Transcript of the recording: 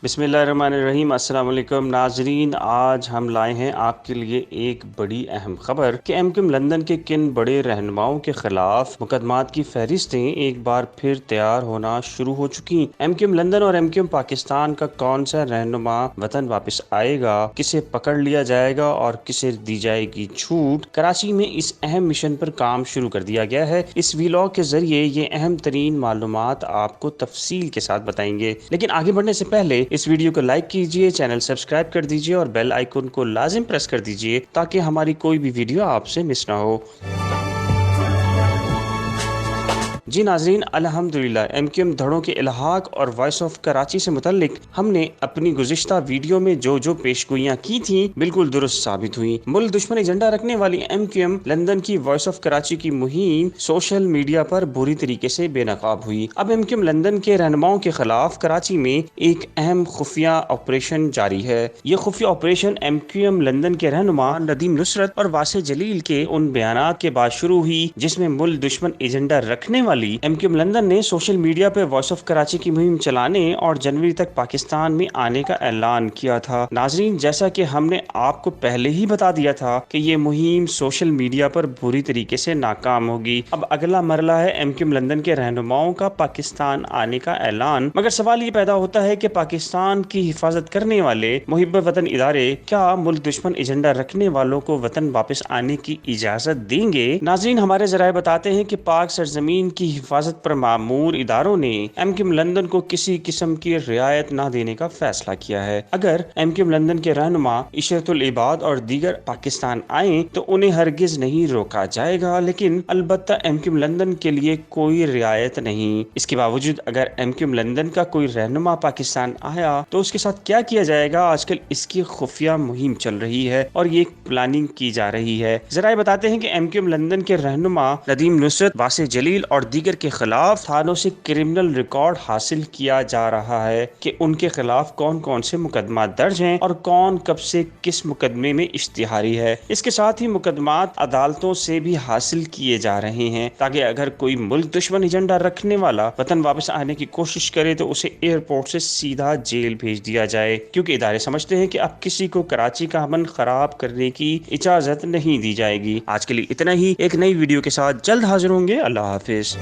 बिस्मिल्लाहिर्रहमानिर्रहीम। अस्सलाम वालेकुम नाजरीन, आज हम लाए हैं आपके लिए एक बड़ी अहम खबर कि एमक्यूएम लंदन के किन बड़े रहनुमाओं के खिलाफ मुकदमात की फहरिस्तें एक बार फिर तैयार होना शुरू हो चुकी। एमक्यूएम लंदन और एमक्यूएम पाकिस्तान का कौन सा रहनुमा वतन वापस आएगा, किसे पकड़ लिया जाएगा और किसे दी जाएगी छूट। कराची में इस अहम मिशन पर काम शुरू कर दिया गया है। इस वीलॉग के जरिए ये अहम तरीन मालूमात आपको तफसील के साथ बताएंगे, लेकिन आगे बढ़ने से पहले इस वीडियो को लाइक कीजिए, चैनल सब्सक्राइब कर दीजिए और बेल आइकन को लाजिम प्रेस कर दीजिए ताकि हमारी कोई भी वीडियो आपसे मिस ना हो। जी नाजरीन, अल्हम्दुलिल्लाह एमक्यूएम धड़ों के इल्हाक और वॉइस ऑफ कराची से मुतल्लिक हमने अपनी गुज़िश्ता वीडियो में जो पेशगोइयाँ की थी बिल्कुल दुरुस्त साबित हुई। मुल्क दुश्मन एजेंडा रखने वाली एमक्यूएम लंदन की वॉइस ऑफ कराची की मुहिम सोशल मीडिया पर बुरी तरीके से बेनकाब हुई। अब एमक्यूएम लंदन के रहनुमाओं के खिलाफ कराची में एक अहम खुफिया ऑपरेशन जारी है। ये खुफिया ऑपरेशन एमक्यूएम लंदन के रहनुमा नदीम नुसरत और वासे जलील के उन बयानात के बाद शुरू हुई जिसमें मुल्क दुश्मन एजेंडा रखने वाली एमक्यूएम लंदन ने सोशल मीडिया पर वॉइस ऑफ कराची की मुहिम चलाने और जनवरी तक पाकिस्तान में आने का ऐलान किया था। नाजरीन, जैसा कि हमने आपको पहले ही बता दिया था कि ये मुहिम सोशल मीडिया पर बुरी तरीके से नाकाम होगी। अब अगला मरला है एमक्यूएम लंदन के रहनुमाओं का पाकिस्तान आने का ऐलान। मगर सवाल ये पैदा होता है कि पाकिस्तान की हिफाजत करने वाले मुहिब वतन इदारे क्या मुल्क दुश्मन एजेंडा रखने वालों को वतन वापस आने की इजाजत देंगे। नाजरीन, हमारे जराए बताते हैं कि पाक सरजमीन की हिफाजत पर मामूर इदारों ने एमक्यूएम लंदन को किसी किस्म की रियायत न देने का फैसला किया है। अगर एमक्यूएम लंदन के रहनुमा इशरतुल इबाद और दीगर पाकिस्तान आए तो उन्हें हरगिज नहीं रोका जाएगा, लेकिन अलबत्ता एमक्यूएम लंदन के लिए कोई रियायत नहीं। इसके बावजूद अगर एमक्यूएम लंदन का कोई रहनुमा पाकिस्तान आया तो उसके साथ क्या किया जाएगा, आजकल इसकी खुफिया मुहिम चल रही है और ये प्लानिंग की जा रही है। जराए बताते हैं कि एमक्यूएम लंदन के रहनुमा नदीम नुसरत, वासे जलील और दीगर के खिलाफ थानों से क्रिमिनल रिकॉर्ड हासिल किया जा रहा है कि उनके खिलाफ कौन कौन से मुकदमा दर्ज हैं और कौन कब से किस मुकदमे में इश्तिहारी है। इसके साथ ही मुकदमात अदालतों से भी हासिल किए जा रहे हैं ताकि अगर कोई मुल्क दुश्मन एजेंडा रखने वाला वतन वापस आने की कोशिश करे तो उसे एयरपोर्ट से सीधा जेल भेज दिया जाए, क्योंकि इदारे समझते हैं कि अब किसी को कराची का अमन खराब करने की इजाजत नहीं दी जाएगी। आज के लिए इतना ही। एक नई वीडियो के साथ जल्द हाजिर होंगे। अल्लाह हाफिज।